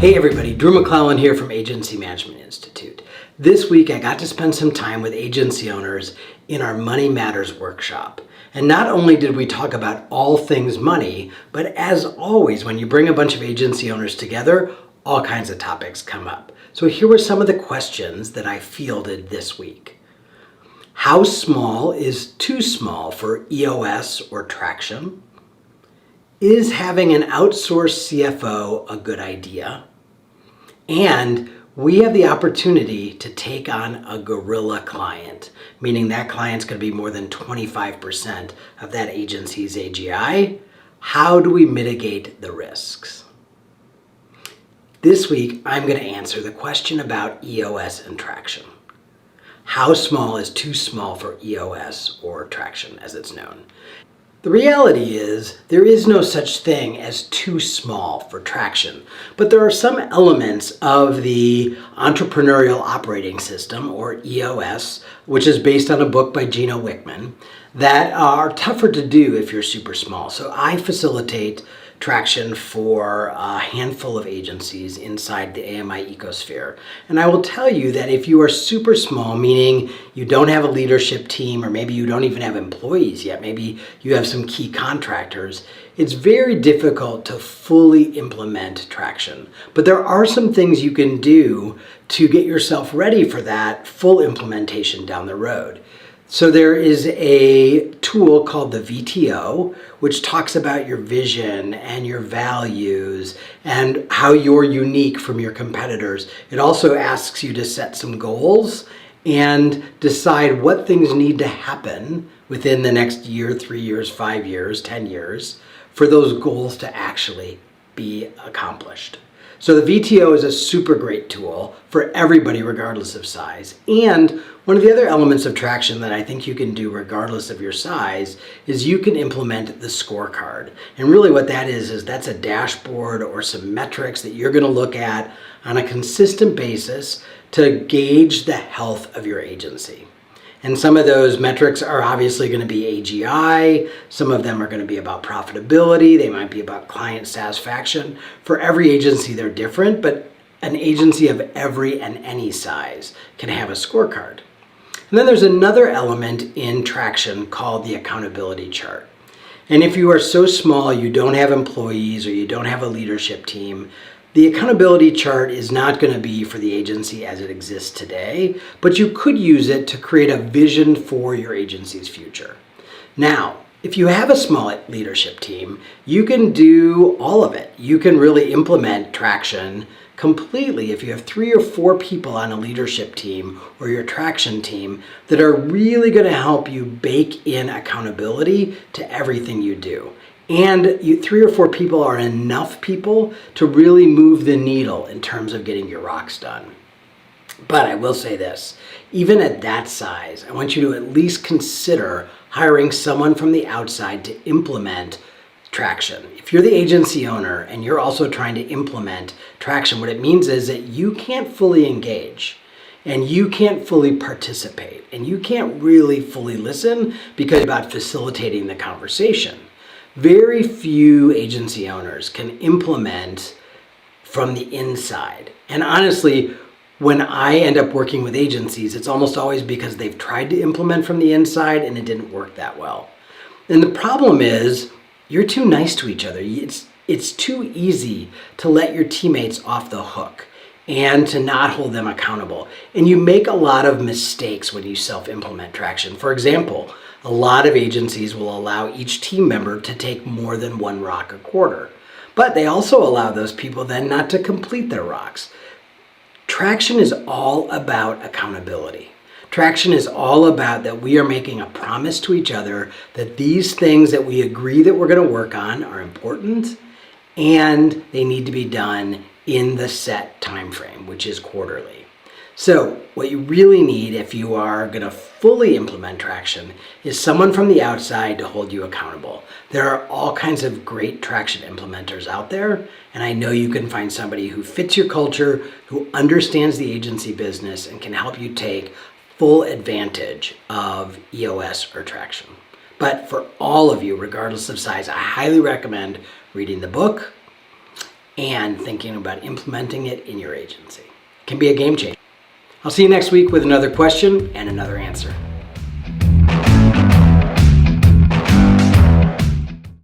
Hey everybody, Drew McClellan here from Agency Management Institute. This week I got to spend some time with agency owners in our Money Matters workshop. And not only did we talk about all things money, but as always, when you bring a bunch of agency owners together, all kinds of topics come up. So here were some of the questions that I fielded this week. How small is too small for EOS or Traction? Is having an outsourced CFO a good idea? And we have the opportunity to take on a gorilla client, meaning that client's going to be more than 25% of that agency's AGI. How do we mitigate the risks? This week, I'm going to answer the question about EOS and Traction. How small is too small for EOS or Traction, as it's known? The reality is there is no such thing as too small for Traction, but there are some elements of the Entrepreneurial Operating System, or EOS, which is based on a book by Gino Wickman, that are tougher to do if you're super small. So I facilitate Traction for a handful of agencies inside the AMI ecosphere. And I will tell you that if you are super small, meaning you don't have a leadership team, or maybe you don't even have employees yet, maybe you have some key contractors, it's very difficult to fully implement Traction. But there are some things you can do to get yourself ready for that full implementation down the road. So there is a tool called the VTO, which talks about your vision and your values and how you're unique from your competitors. It also asks you to set some goals and decide what things need to happen within the next year, 3 years, 5 years, 10 years for those goals to actually be accomplished. So the VTO is a super great tool for everybody regardless of size. And one of the other elements of Traction that I think you can do regardless of your size is you can implement the scorecard. And really what that is that's a dashboard or some metrics that you're going to look at on a consistent basis to gauge the health of your agency. And some of those metrics are obviously going to be AGI. Some of them are going to be about profitability. They might be about client satisfaction. For every agency, they're different, but an agency of every and any size can have a scorecard. And then there's another element in Traction called the accountability chart. And if you are so small, you don't have employees or you don't have a leadership team, the accountability chart is not going to be for the agency as it exists today, but you could use it to create a vision for your agency's future. Now, if you have a small leadership team, you can do all of it. You can really implement Traction completely if you have 3 or 4 people on a leadership team or your Traction team that are really going to help you bake in accountability to everything you do. And 3 or 4 people are enough people to really move the needle in terms of getting your rocks done. But I will say this, even at that size, I want you to at least consider hiring someone from the outside to implement Traction. If you're the agency owner and you're also trying to implement Traction, what it means is that you can't fully engage and you can't fully participate and you can't really fully listen because it's about facilitating the conversation. Very few agency owners can implement from the inside. And honestly, when I end up working with agencies, it's almost always because they've tried to implement from the inside and it didn't work that well. And the problem is you're too nice to each other. It's too easy to let your teammates off the hook and to not hold them accountable. And you make a lot of mistakes when you self-implement Traction. For example, a lot of agencies will allow each team member to take more than 1 rock a quarter. But they also allow those people then not to complete their rocks. Traction is all about accountability. Traction is all about that we are making a promise to each other that these things that we agree that we're going to work on are important and they need to be done in the set time frame, which is quarterly. So what you really need if you are going to fully implement Traction is someone from the outside to hold you accountable. There are all kinds of great Traction implementers out there, and I know you can find somebody who fits your culture, who understands the agency business, and can help you take full advantage of EOS or Traction. But for all of you, regardless of size, I highly recommend reading the book, and thinking about implementing it in your agency. It can be a game changer. I'll see you next week with another question and another answer.